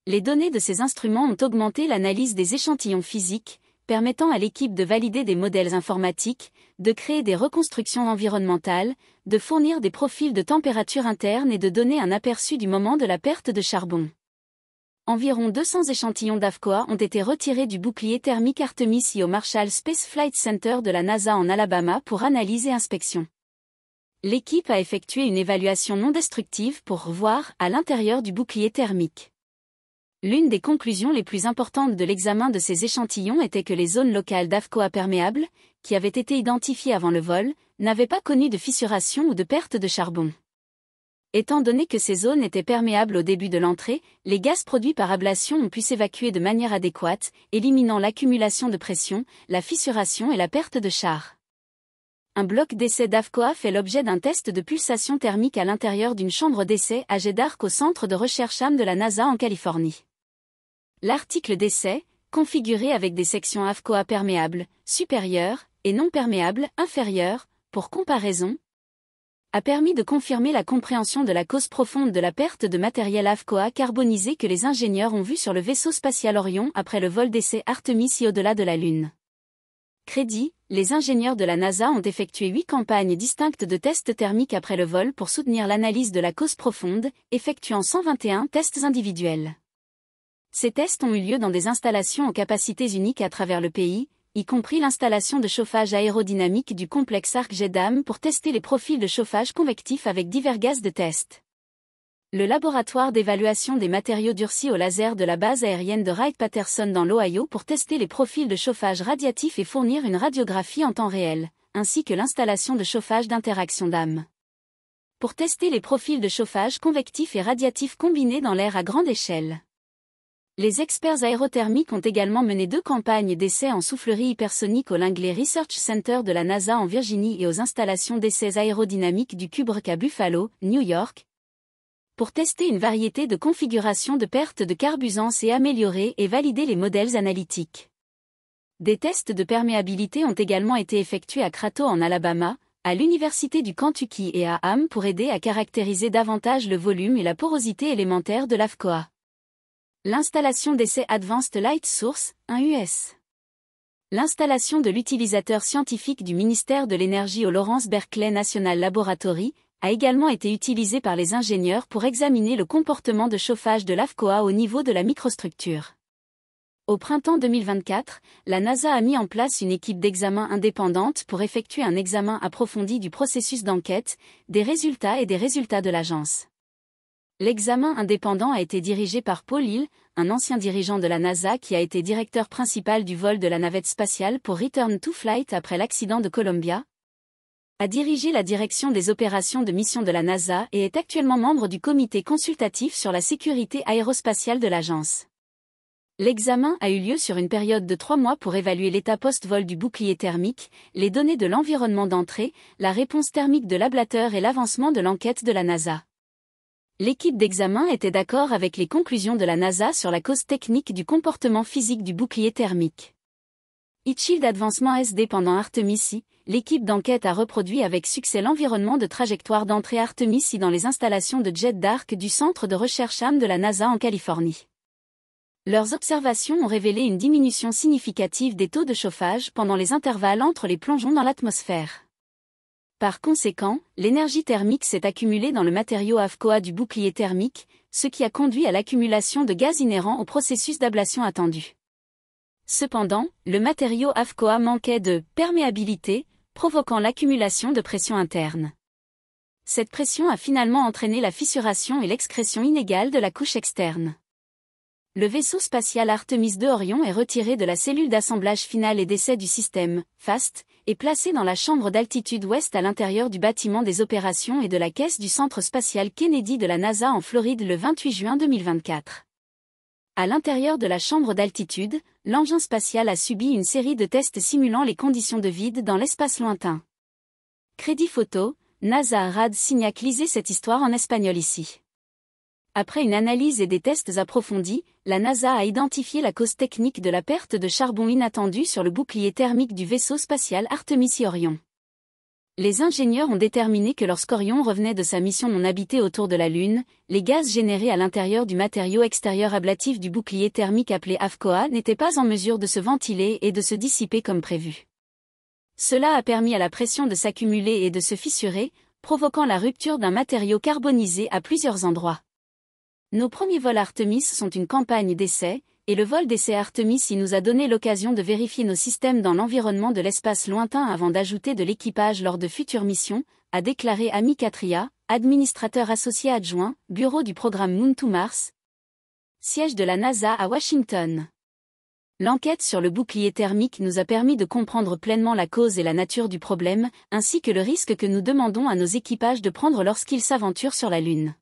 Les données de ces instruments ont augmenté l'analyse des échantillons physiques, permettant à l'équipe de valider des modèles informatiques, de créer des reconstructions environnementales, de fournir des profils de température interne et de donner un aperçu du moment de la perte de charbon. Environ 200 échantillons d'AFCOA ont été retirés du bouclier thermique Artemis I au Marshall Space Flight Center de la NASA en Alabama pour analyse et inspection. L'équipe a effectué une évaluation non destructive pour voir à l'intérieur du bouclier thermique. L'une des conclusions les plus importantes de l'examen de ces échantillons était que les zones locales d'AFCOA perméables, qui avaient été identifiées avant le vol, n'avaient pas connu de fissuration ou de perte de charbon. Étant donné que ces zones étaient perméables au début de l'entrée, les gaz produits par ablation ont pu s'évacuer de manière adéquate, éliminant l'accumulation de pression, la fissuration et la perte de char. Un bloc d'essai d'AFCOA fait l'objet d'un test de pulsation thermique à l'intérieur d'une chambre d'essai à jet d'arc au centre de recherche AM de la NASA en Californie. L'article d'essai, configuré avec des sections AFCOA perméables, supérieures, et non perméables, inférieures, pour comparaison, a permis de confirmer la compréhension de la cause profonde de la perte de matériel AFCOA carbonisé que les ingénieurs ont vu sur le vaisseau spatial Orion après le vol d'essai Artemis I au-delà de la Lune. Crédit, les ingénieurs de la NASA ont effectué 8 campagnes distinctes de tests thermiques après le vol pour soutenir l'analyse de la cause profonde, effectuant 121 tests individuels. Ces tests ont eu lieu dans des installations aux capacités uniques à travers le pays, y compris l'installation de chauffage aérodynamique du complexe Arc-Jet-Dam pour tester les profils de chauffage convectif avec divers gaz de test. Le laboratoire d'évaluation des matériaux durcis au laser de la base aérienne de Wright-Patterson dans l'Ohio pour tester les profils de chauffage radiatif et fournir une radiographie en temps réel, ainsi que l'installation de chauffage d'interaction d'âme. Pour tester les profils de chauffage convectif et radiatif combinés dans l'air à grande échelle. Les experts aérothermiques ont également mené 2 campagnes d'essais en soufflerie hypersonique au Langley Research Center de la NASA en Virginie et aux installations d'essais aérodynamiques du Kubrick à Buffalo, New York, pour tester une variété de configurations de perte de carburant et améliorer et valider les modèles analytiques. Des tests de perméabilité ont également été effectués à Crato en Alabama, à l'Université du Kentucky et à Ham pour aider à caractériser davantage le volume et la porosité élémentaire de l'AFCOA. L'installation d'essai Advanced Light Source, 1 US. L'installation de l'utilisateur scientifique du ministère de l'Énergie au Lawrence Berkeley National Laboratory a également été utilisée par les ingénieurs pour examiner le comportement de chauffage de l'AFCOA au niveau de la microstructure. Au printemps 2024, la NASA a mis en place une équipe d'examen indépendante pour effectuer un examen approfondi du processus d'enquête, des résultats et des résultats de l'agence. L'examen indépendant a été dirigé par Paul Hill, un ancien dirigeant de la NASA qui a été directeur principal du vol de la navette spatiale pour Return to Flight après l'accident de Columbia, a dirigé la direction des opérations de mission de la NASA et est actuellement membre du comité consultatif sur la sécurité aérospatiale de l'agence. L'examen a eu lieu sur une période de 3 mois pour évaluer l'état post-vol du bouclier thermique, les données de l'environnement d'entrée, la réponse thermique de l'ablateur et l'avancement de l'enquête de la NASA. L'équipe d'examen était d'accord avec les conclusions de la NASA sur la cause technique du comportement physique du bouclier thermique. Heat Advancement SD pendant Artemis I, l'équipe d'enquête a reproduit avec succès l'environnement de trajectoire d'entrée Artemis I dans les installations de jet d'arc du centre de recherche AM de la NASA en Californie. Leurs observations ont révélé une diminution significative des taux de chauffage pendant les intervalles entre les plongeons dans l'atmosphère. Par conséquent, l'énergie thermique s'est accumulée dans le matériau AFCOA du bouclier thermique, ce qui a conduit à l'accumulation de gaz inhérents au processus d'ablation attendu. Cependant, le matériau AFCOA manquait de perméabilité, provoquant l'accumulation de pression interne. Cette pression a finalement entraîné la fissuration et l'excrétion inégale de la couche externe. Le vaisseau spatial Artemis II Orion est retiré de la cellule d'assemblage finale et d'essai du système, FAST, et placé dans la chambre d'altitude ouest à l'intérieur du bâtiment des opérations et de la caisse du Centre spatial Kennedy de la NASA en Floride le 28 juin 2024. À l'intérieur de la chambre d'altitude, l'engin spatial a subi une série de tests simulant les conditions de vide dans l'espace lointain. Crédit photo, NASA Rad Signac. Lisez cette histoire en espagnol ici. Après une analyse et des tests approfondis, la NASA a identifié la cause technique de la perte de charbon inattendue sur le bouclier thermique du vaisseau spatial Artemis I Orion. Les ingénieurs ont déterminé que lorsqu'Orion revenait de sa mission non habitée autour de la Lune, les gaz générés à l'intérieur du matériau extérieur ablatif du bouclier thermique appelé AFCOA n'étaient pas en mesure de se ventiler et de se dissiper comme prévu. Cela a permis à la pression de s'accumuler et de se fissurer, provoquant la rupture d'un matériau carbonisé à plusieurs endroits. Nos premiers vols Artemis sont une campagne d'essai, et le vol d'essai Artemis y nous a donné l'occasion de vérifier nos systèmes dans l'environnement de l'espace lointain avant d'ajouter de l'équipage lors de futures missions, a déclaré Amy Katria, administrateur associé adjoint, bureau du programme Moon to Mars, siège de la NASA à Washington. L'enquête sur le bouclier thermique nous a permis de comprendre pleinement la cause et la nature du problème, ainsi que le risque que nous demandons à nos équipages de prendre lorsqu'ils s'aventurent sur la Lune.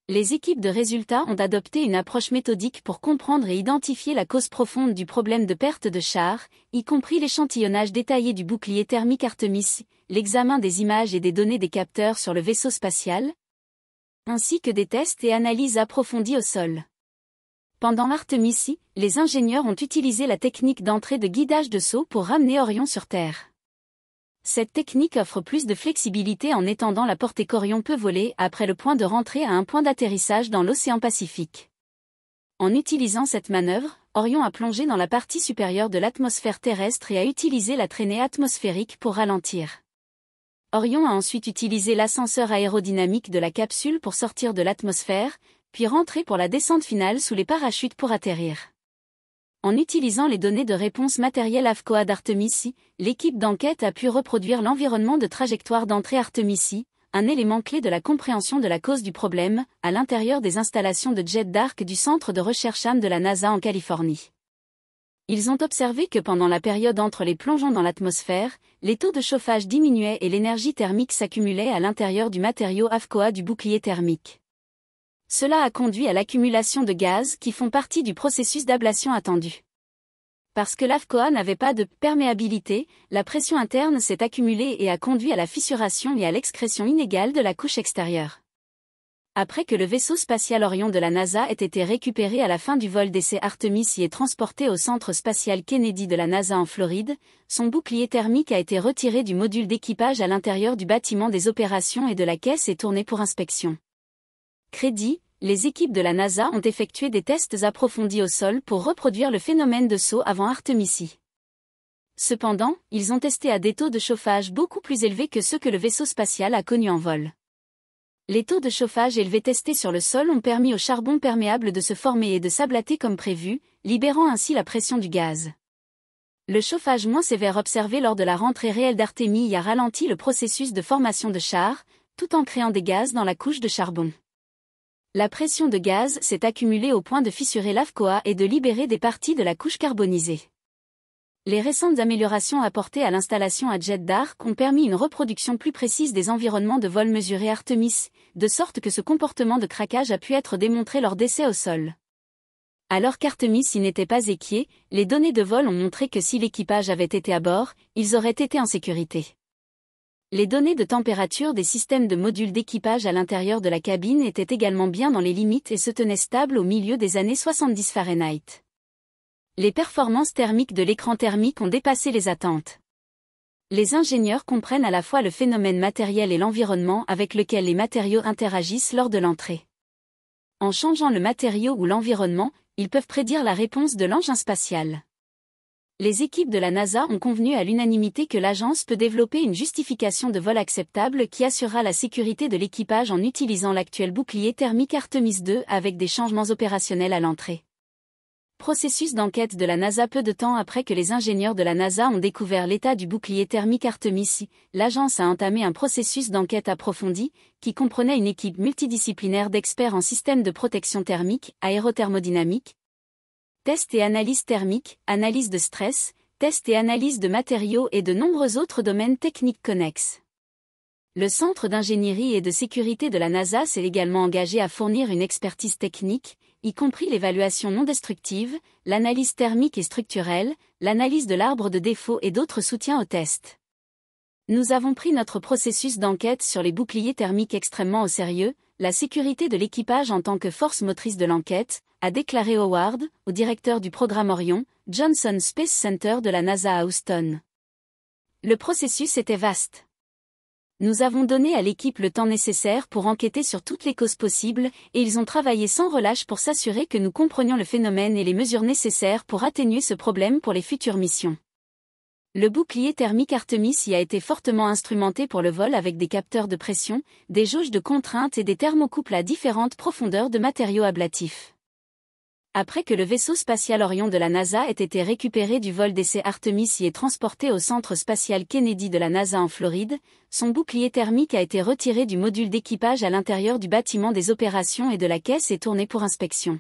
Les équipes de résultats ont adopté une approche méthodique pour comprendre et identifier la cause profonde du problème de perte de char, y compris l'échantillonnage détaillé du bouclier thermique Artemis, l'examen des images et des données des capteurs sur le vaisseau spatial, ainsi que des tests et analyses approfondies au sol. Pendant Artemis, les ingénieurs ont utilisé la technique d'entrée de guidage de saut pour ramener Orion sur Terre. Cette technique offre plus de flexibilité en étendant la portée qu'Orion peut voler après le point de rentrée à un point d'atterrissage dans l'océan Pacifique. En utilisant cette manœuvre, Orion a plongé dans la partie supérieure de l'atmosphère terrestre et a utilisé la traînée atmosphérique pour ralentir. Orion a ensuite utilisé l'ascenseur aérodynamique de la capsule pour sortir de l'atmosphère, puis rentrer pour la descente finale sous les parachutes pour atterrir. En utilisant les données de réponse matérielle AFCOA d'Artemis, l'équipe d'enquête a pu reproduire l'environnement de trajectoire d'entrée Artemis, un élément clé de la compréhension de la cause du problème, à l'intérieur des installations de jet d'arc du centre de recherche AM de la NASA en Californie. Ils ont observé que pendant la période entre les plongeons dans l'atmosphère, les taux de chauffage diminuaient et l'énergie thermique s'accumulait à l'intérieur du matériau AFCOA du bouclier thermique. Cela a conduit à l'accumulation de gaz qui font partie du processus d'ablation attendu. Parce que l'AFCOA n'avait pas de perméabilité, la pression interne s'est accumulée et a conduit à la fissuration et à l'excrétion inégale de la couche extérieure. Après que le vaisseau spatial Orion de la NASA ait été récupéré à la fin du vol d'essai Artemis et transporté au centre spatial Kennedy de la NASA en Floride, son bouclier thermique a été retiré du module d'équipage à l'intérieur du bâtiment des opérations et de la caisse et tourné pour inspection. Crédit, les équipes de la NASA ont effectué des tests approfondis au sol pour reproduire le phénomène de saut avant Artemis. Cependant, ils ont testé à des taux de chauffage beaucoup plus élevés que ceux que le vaisseau spatial a connus en vol. Les taux de chauffage élevés testés sur le sol ont permis au charbon perméable de se former et de s'ablater comme prévu, libérant ainsi la pression du gaz. Le chauffage moins sévère observé lors de la rentrée réelle d'Artemis a ralenti le processus de formation de char, tout en créant des gaz dans la couche de charbon. La pression de gaz s'est accumulée au point de fissurer l'AFCOA et de libérer des parties de la couche carbonisée. Les récentes améliorations apportées à l'installation à jet d'arc ont permis une reproduction plus précise des environnements de vol mesurés Artemis, de sorte que ce comportement de craquage a pu être démontré lors d'essais au sol. Alors qu'Artemis n'était pas équié, les données de vol ont montré que si l'équipage avait été à bord, ils auraient été en sécurité. Les données de température des systèmes de modules d'équipage à l'intérieur de la cabine étaient également bien dans les limites et se tenaient stables au milieu des années 70 Fahrenheit. Les performances thermiques de l'écran thermique ont dépassé les attentes. Les ingénieurs comprennent à la fois le phénomène matériel et l'environnement avec lequel les matériaux interagissent lors de l'entrée. En changeant le matériau ou l'environnement, ils peuvent prédire la réponse de l'engin spatial. Les équipes de la NASA ont convenu à l'unanimité que l'agence peut développer une justification de vol acceptable qui assurera la sécurité de l'équipage en utilisant l'actuel bouclier thermique Artemis II avec des changements opérationnels à l'entrée. Processus d'enquête de la NASA. Peu de temps après que les ingénieurs de la NASA ont découvert l'état du bouclier thermique Artemis, l'agence a entamé un processus d'enquête approfondi, qui comprenait une équipe multidisciplinaire d'experts en systèmes de protection thermique, aérothermodynamique, tests et analyse thermique, analyse de stress, tests et analyse de matériaux et de nombreux autres domaines techniques connexes. Le Centre d'ingénierie et de sécurité de la NASA s'est également engagé à fournir une expertise technique, y compris l'évaluation non destructive, l'analyse thermique et structurelle, l'analyse de l'arbre de défaut et d'autres soutiens aux tests. Nous avons pris notre processus d'enquête sur les boucliers thermiques extrêmement au sérieux, la sécurité de l'équipage en tant que force motrice de l'enquête, a déclaré Howard, au directeur du programme Orion, Johnson Space Center de la NASA à Houston. Le processus était vaste. Nous avons donné à l'équipe le temps nécessaire pour enquêter sur toutes les causes possibles, et ils ont travaillé sans relâche pour s'assurer que nous comprenions le phénomène et les mesures nécessaires pour atténuer ce problème pour les futures missions. Le bouclier thermique Artemis y a été fortement instrumenté pour le vol avec des capteurs de pression, des jauges de contrainte et des thermocouples à différentes profondeurs de matériaux ablatifs. Après que le vaisseau spatial Orion de la NASA ait été récupéré du vol d'essai Artemis et transporté au centre spatial Kennedy de la NASA en Floride, son bouclier thermique a été retiré du module d'équipage à l'intérieur du bâtiment des opérations et de la caisse et tourné pour inspection.